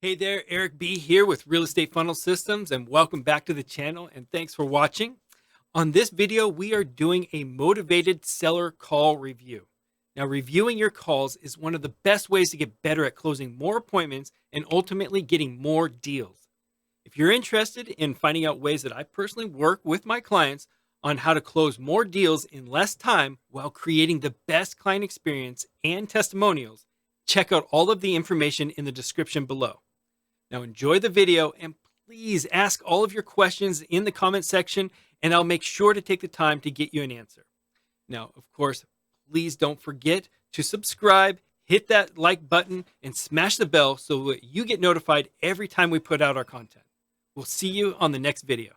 Hey there, Erik Bee here with Real Estate Funnel Systems, and welcome back to the channel. And thanks for watching. On this video, we are doing a motivated seller call review. Now, reviewing your calls is one of the best ways to get better at closing more appointments and ultimately getting more deals. If you're interested in finding out ways that I personally work with my clients on how to close more deals in less time while creating the best client experience and testimonials, check out all of the information in the description below. Now enjoy the video and please ask all of your questions in the comment section and I'll make sure to take the time to get you an answer. Now, of course, please don't forget to subscribe, hit that like button, and smash the bell so that you get notified every time we put out our content. We'll see you on the next video.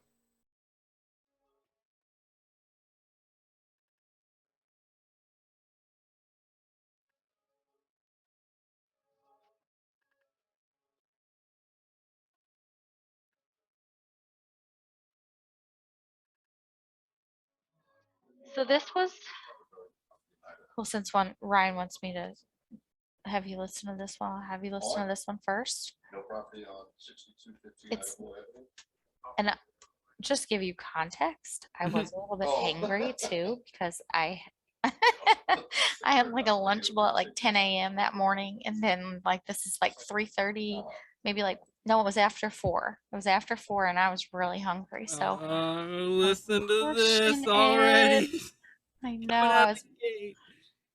So this was, well, since Ryan wants me to have you listen to this one, I'll have you listen to this one first. It's, and just give you context, I was a little bit hangry too because I I had like a Lunchable at like 10 a.m. that morning, and then like this is like 3:30, maybe like no, it was after 4. It was after 4, and I was really hungry. So I was Listen to pushing this it. already. I know Coming I out the was, gate.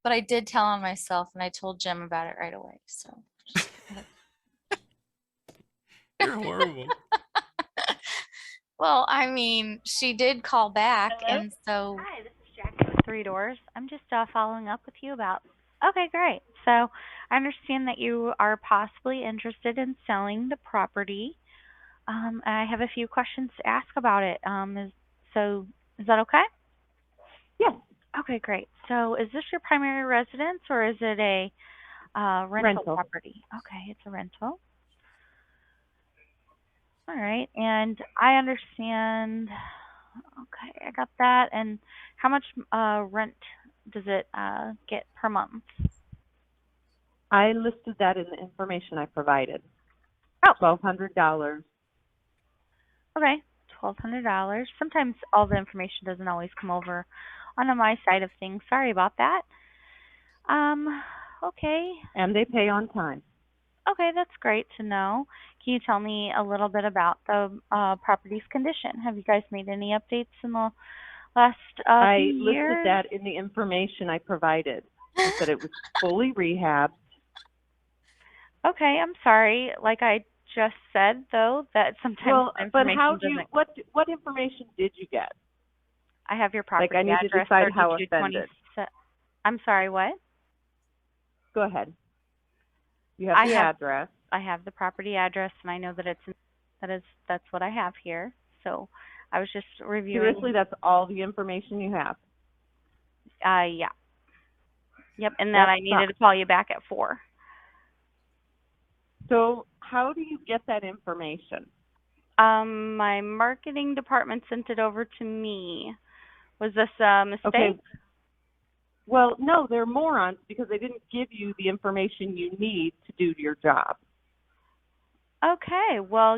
but I did tell on myself, and I told Jim about it right away. So just You're horrible. well, I mean, she did call back, Hello? and so Hi, this is Jackie with Three Doors. I'm just following up with you about. Okay, great. So I understand that you are possibly interested in selling the property. I have a few questions to ask about it. Is that okay? Yes, Okay, great. So is this your primary residence or is it a rental rental. property? Okay, it's a rental. All right, and I understand. Okay, I got that. And how much rent does it get per month? I listed that in the information I provided. Oh, $1,200. okay, $1,200. Sometimes all the information doesn't always come over on my side of things. Sorry about that. Okay. And they pay on time. Okay, that's great to know. Can you tell me a little bit about the property's condition? Have you guys made any updates in the last I few listed years? that in the information I provided. I said it was fully rehabbed. Okay, I'm sorry. Like I just said, though, that sometimes Well, the but how information do you, doesn't. what information did you get? I have your Like, I property need to address, decide how 3220. offended. I'm sorry, what? Go ahead. You have I the have address. I have the property address, and I know that that's what I have here. So I was just reviewing. Seriously, that's all the information you have? Yeah, yep. And then That's I needed not. to call you back at 4. So how do you get that information? My marketing department sent it over to me. Was this a mistake? Okay. Well, no, they're morons because they didn't give you the information you need to do your job. Okay. Well,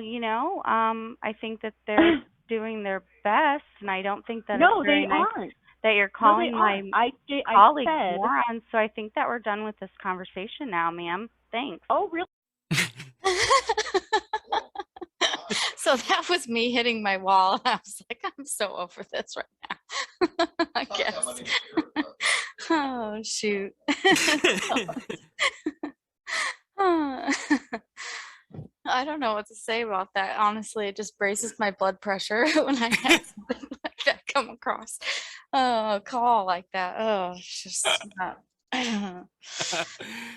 I think that they're doing their best, and I don't think that No, it's very they nice aren't. that you're No, they calling my aren't. I colleagues said, morons. So I think that we're done with this conversation now, ma'am. Thanks. oh, really? so that was me hitting my wall. I was like, I'm so over this right now. I guess. Oh shoot. I don't know what to say about that. Honestly, it just raises my blood pressure when I have something like that come across. Oh, a call like that. Oh, it's just not.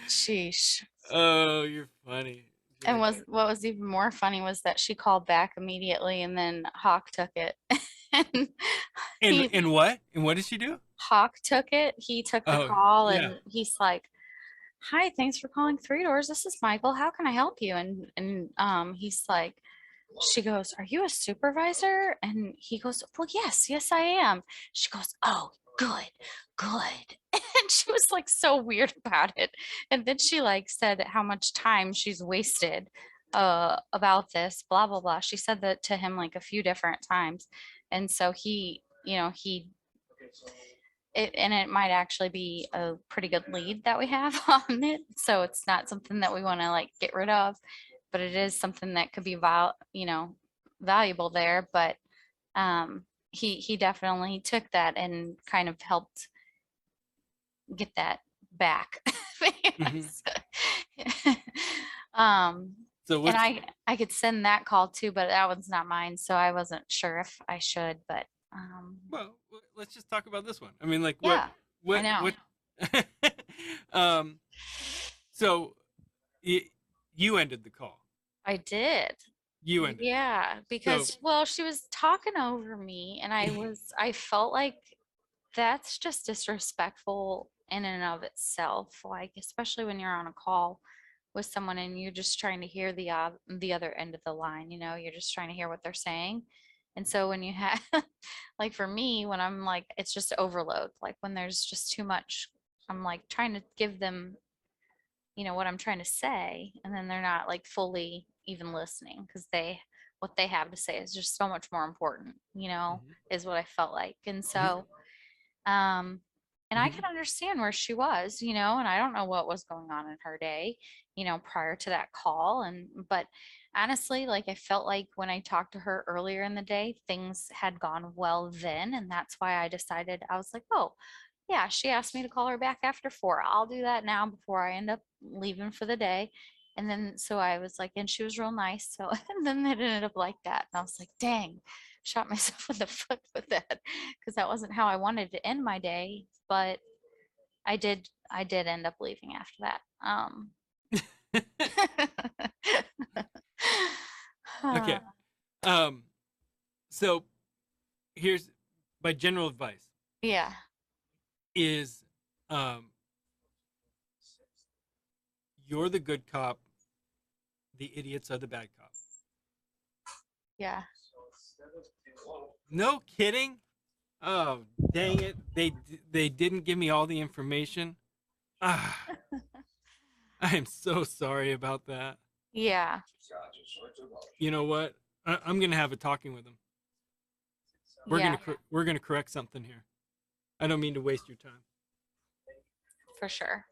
Sheesh. Oh, you're funny. And what was even more funny was that she called back immediately, and then Hawk took it. and And he and what? And what did she do? Hawk took it. He took the Oh, call, yeah. and he's like, "Hi, thanks for calling Three Doors. This is Michael. How can I help you?" And he's like, she goes, "Are you a supervisor?" And he goes, "Well, yes, I am." She goes, "Oh, good, good." And she was like so weird about it. And then she like said how much time she's wasted about this, blah, blah, blah. She said that to him like a few different times. And so he, and it might actually be a pretty good lead that we have on it. So it's not something that we want to like get rid of, but it is something that could be valuable there. But he definitely took that and kind of helped get that back. Yes. So And I could send that call too, but that one's not mine, so I wasn't sure if I should, but well, let's just talk about this one. I mean, like, yeah, I what, know. what? So you ended the call. I did. You ended. Yeah, because well, she was talking over me and I felt like that's just disrespectful in and of itself, like especially when you're on a call with someone and you're just trying to hear the other end of the line, you're just trying to hear what they're saying. And so when you have like for me, when I'm like it's just overload, like when there's just too much, I'm like trying to give them what I'm trying to say, and then they're not like fully even listening because what they have to say is just so much more important, Mhm. is what I felt like. And Mhm. so and I can understand where she was, and I don't know what was going on in her day, prior to that call. But honestly, like I felt like when I talked to her earlier in the day, things had gone well then. And that's why I decided, I was like, oh, yeah, she asked me to call her back after 4. I'll do that now before I end up leaving for the day. And then so I was like, and she was real nice. So and then it ended up like that. And I was like, dang, shot myself in the foot with that because that wasn't how I wanted to end my day. But I did end up leaving after that. Okay. So here's my general advice Yeah. is you're the good cop, the idiots are the bad cop. Yeah. No kidding. Oh, dang it. They didn't give me all the information. Ah, I am so sorry about that. Yeah. You know what? I'm going to have a talking with them. We're Yeah, going to correct something here. I don't mean to waste your time. for sure.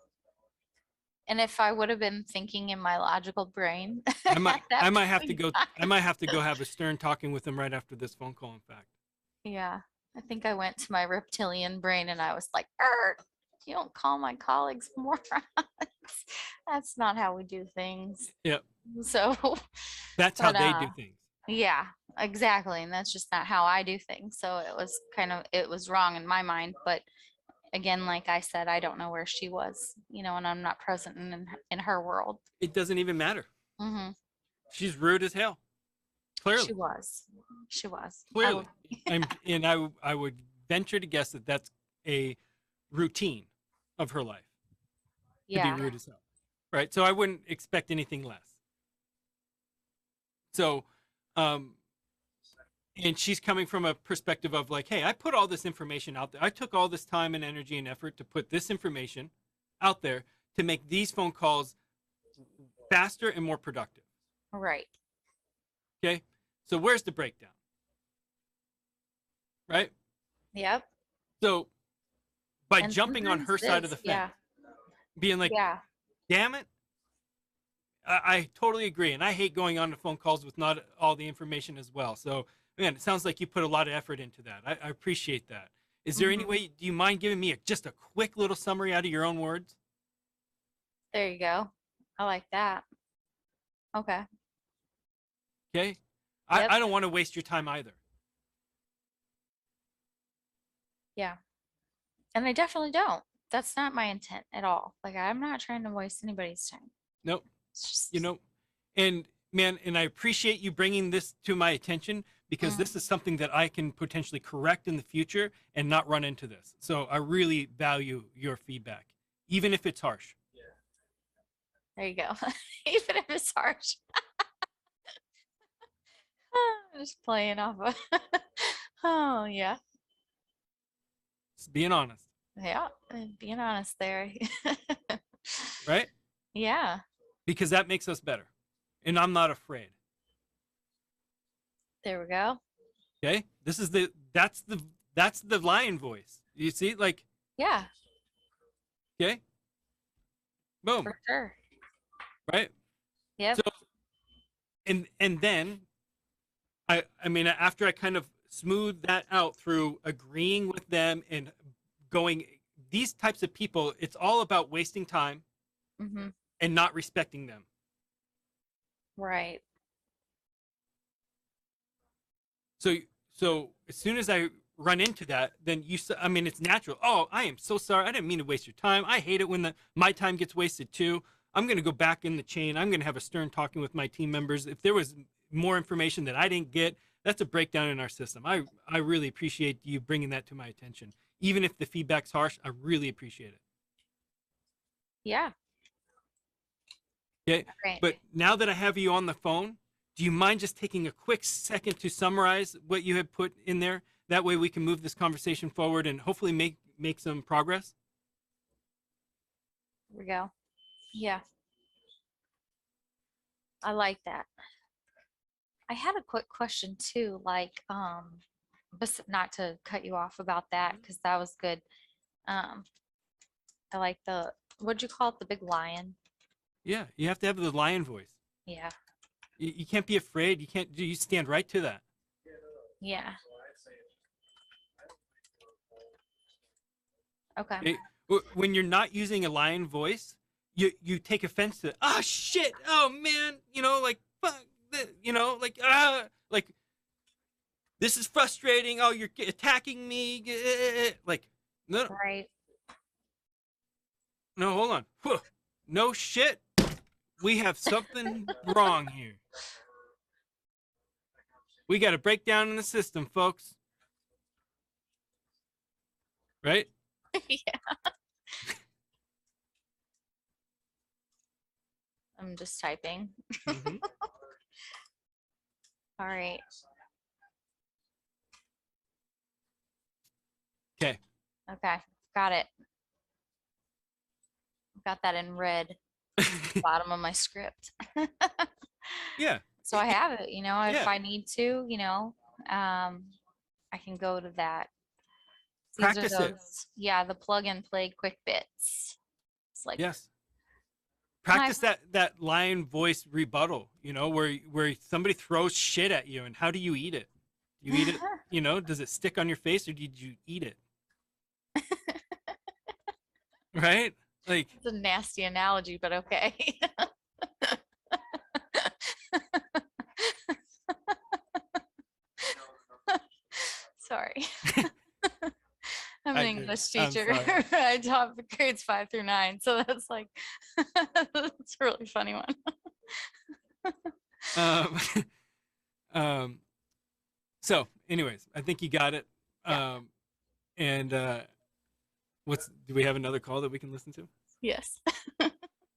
And if I would have been thinking in my logical brain I at might that I might have to point in go time. I might have to go have a stern talking with them right after this phone call, in fact. Yeah. I think I went to my reptilian brain and I was like, "Er, you don't call my colleagues morons. That's not how we do things." Yep. So, That's how but they do things. yeah, exactly. And that's just not how I do things. So it was wrong in my mind. But again, like I said, I don't know where she was, and I'm not present in her world. It doesn't even matter. Hmm. She's rude as hell. Clearly. She was. She was. Clearly. I would venture to guess that that's a routine of her life to be Yeah. rude as hell. Right? So I wouldn't expect anything less. So and she's coming from a perspective of like, hey, I put all this information out there. I took all this time and energy and effort to put this information out there to make these phone calls faster and more productive. Right. Okay. So where's the breakdown? Right. Yep. So by And jumping on her side of the fence, being like, yeah. damn it, I totally agree. And I hate going on the phone calls with not all the information as well. So, man, it sounds like you put a lot of effort into that. I appreciate that. Is there any way, do you mind giving me just a quick little summary out of your own words? There you go. I like that. Okay. Okay. Yep. I don't want to waste your time either. Yeah. And I definitely don't. That's not my intent at all. Like I'm not trying to waste anybody's time. Nope. It's just, You know, and man, and I appreciate you bringing this to my attention because this is something that I can potentially correct in the future and not run into this. So I really value your feedback, even if it's harsh. there you go. Even if it's harsh. Just playing off of. Oh yeah. Just being honest. Yeah. Being honest there. Right? Yeah. Because that makes us better. and I'm not afraid. There we go. Okay, that's the lion voice. You see, like, Yeah, okay, boom, for sure. right? Yep. So, and then I mean, after I kind of smooth that out through agreeing with them and going, these types of people, it's all about wasting time Mm-hmm. and not respecting them. Right. So as soon as I run into that, then I mean, it's natural. Oh, I am so sorry. I didn't mean to waste your time. I hate it when my time gets wasted too. I'm going to go back in the chain. I'm going to have a stern talking with my team members. If there was more information that I didn't get, that's a breakdown in our system. I really appreciate you bringing that to my attention. Even if the feedback's harsh, I really appreciate it. Yeah. Okay. Great. But now that I have you on the phone, do you mind just taking a quick second to summarize what you had put in there? That way we can move this conversation forward and hopefully make some progress. Here we go. Yeah. I like that. I had a quick question too, like, but not to cut you off about that because that was good. I like what'd you call it? The big lion. Yeah, you have to have the lion voice. Yeah. You can't be afraid. You stand right to that. Yeah. Okay. When you're not using a lion voice, you take offense to it. Oh shit! Oh man! Like fuck! Like this is frustrating. Oh, you're attacking me. Like no, Right. no, hold on. No shit. We have something wrong here. We got a breakdown in the system, folks. Right? Yeah. I'm just typing. Mm-hmm. All right. Okay. Okay. Got it. Got that in red, bottom of my script. Yeah. So I have it, if Yeah. I need to, I can go to that. These Practice are it. yeah, the plug and play quick bits. It's like, Yes. Practice that lion voice rebuttal, where somebody throws shit at you, and how do you eat it? You eat it, does it stick on your face or did you eat it? Right? Like, it's a nasty analogy, but okay. Sorry. I'm an English teacher. I taught grades 5 through 9, so that's like that's a really funny one. So anyways, I think you got it. Yeah. And do we have another call that we can listen to? Yes.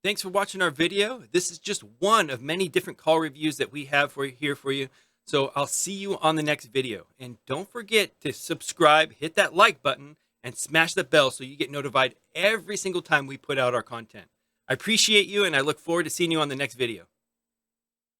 Thanks for watching our video. This is just one of many different call reviews that we have here for you. So I'll see you on the next video. And don't forget to subscribe, hit that like button, and smash the bell so you get notified every single time we put out our content. I appreciate you, and I look forward to seeing you on the next video.